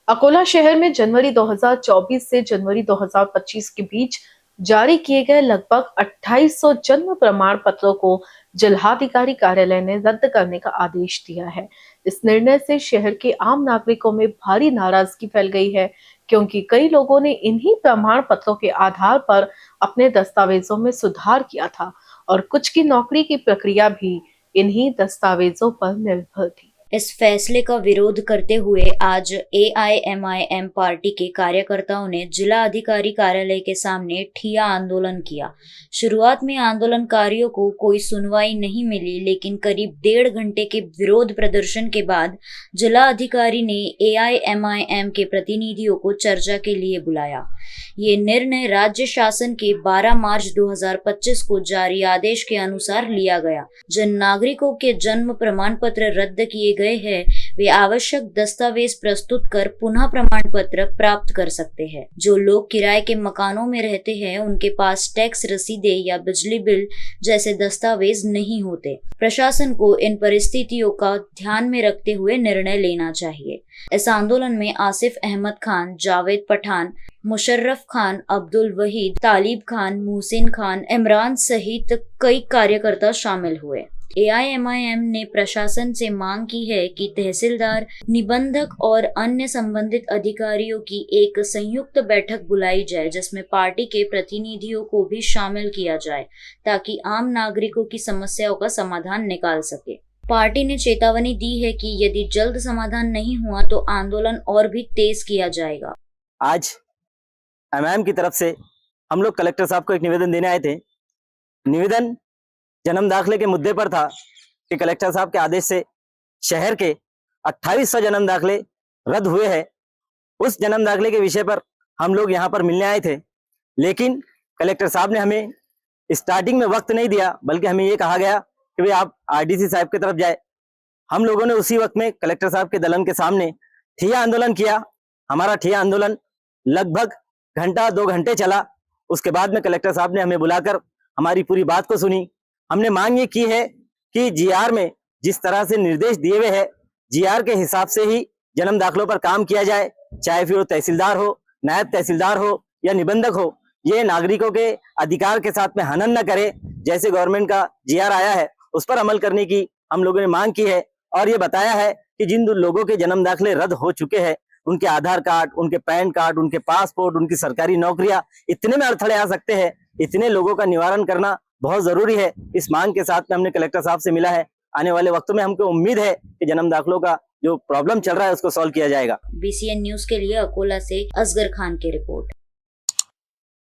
अकोला शहर में जनवरी 2024 से जनवरी 2025 के बीच जारी किए गए लगभग 2800 जन्म प्रमाण पत्रों को जिलाधिकारी कार्यालय ने रद्द करने का आदेश दिया है। इस निर्णय से शहर के आम नागरिकों में भारी नाराजगी फैल गई है, क्योंकि कई लोगों ने इन्हीं प्रमाण पत्रों के आधार पर अपने दस्तावेजों में सुधार किया था और कुछ की नौकरी की प्रक्रिया भी इन्हीं दस्तावेजों पर निर्भर थी। इस फैसले का विरोध करते हुए आज एआईएमआईएम पार्टी के कार्यकर्ताओं ने जिला अधिकारी कार्यालय के सामने ठिया आंदोलन किया। शुरुआत में आंदोलनकारियों को कोई सुनवाई नहीं मिली, लेकिन करीब 1.5 घंटे के विरोध प्रदर्शन के बाद जिला अधिकारी ने एआईएमआईएम के प्रतिनिधियों को चर्चा के लिए बुलाया। ये निर्णय राज्य शासन के 12 मार्च 2025 को जारी आदेश के अनुसार लिया गया। जिन नागरिकों के जन्म प्रमाण पत्र रद्द किए गए हैं, वे आवश्यक दस्तावेज प्रस्तुत कर पुनः प्रमाण पत्र प्राप्त कर सकते हैं। जो लोग किराए के मकानों में रहते हैं, उनके पास टैक्स रसीदें या बिजली बिल जैसे दस्तावेज नहीं होते। प्रशासन को इन परिस्थितियों का ध्यान में रखते हुए निर्णय लेना चाहिए। इस आंदोलन में आसिफ अहमद खान, जावेद पठान, मुशर्रफ खान, अब्दुल वहीद, तालिब खान, मुहसिन खान, इमरान सहित कई कार्यकर्ता शामिल हुए। एआईएमआईएम ने प्रशासन से मांग की है कि तहसीलदार, निबंधक और अन्य संबंधित अधिकारियों की एक संयुक्त बैठक बुलाई जाए, जिसमें पार्टी के प्रतिनिधियों को भी शामिल किया जाए, ताकि आम नागरिकों की समस्याओं का समाधान निकाल सके। पार्टी ने चेतावनी दी है कि यदि जल्द समाधान नहीं हुआ तो आंदोलन और भी तेज किया जाएगा। आज एमआईएम की तरफ से हम लोग कलेक्टर साहब को एक निवेदन देने आए थे। निवेदन जन्म दाखिले के मुद्दे पर था कि कलेक्टर साहब के आदेश से शहर के 2800 जन्म दाखिले रद्द हुए हैं। उस जन्म दाखिले के विषय पर हम लोग यहाँ पर मिलने आए थे, लेकिन कलेक्टर साहब ने हमें स्टार्टिंग में वक्त नहीं दिया, बल्कि हमें ये कहा गया कि भाई आप आरडीसी साहब की तरफ जाए। हम लोगों ने उसी वक्त में कलेक्टर साहब के दलन के सामने ठिया आंदोलन किया। हमारा ठिया आंदोलन लगभग 1-2 घंटे चला। उसके बाद में कलेक्टर साहब ने हमें बुलाकर हमारी पूरी बात को सुनी। हमने मांग ये की है कि जीआर में जिस तरह से निर्देश दिए हुए हैं, जीआर के हिसाब से ही जन्म दाखिलों पर काम किया जाए, चाहे फिर वो तहसीलदार हो, नायब तहसीलदार हो या निबंधक हो। ये नागरिकों के अधिकार के साथ में हनन न करे। जैसे गवर्नमेंट का जीआर आया है, उस पर अमल करने की हम लोगों ने मांग की है और ये बताया है कि जिन लोगों के जन्म दाखिले रद्द हो चुके हैं, उनके आधार कार्ड, उनके पैन कार्ड, उनके पासपोर्ट, उनकी सरकारी नौकरियां, इतने में अड़थड़े आ सकते हैं। इतने लोगों का निवारण करना बहुत जरूरी है। इस मांग के साथ में हमने कलेक्टर साहब से मिला है। आने वाले वक्तों में हमको उम्मीद है कि जन्म दाखिलों का जो प्रॉब्लम चल रहा है उसको सॉल्व किया जाएगा। बीसीएन न्यूज के लिए अकोला से असगर खान की रिपोर्ट।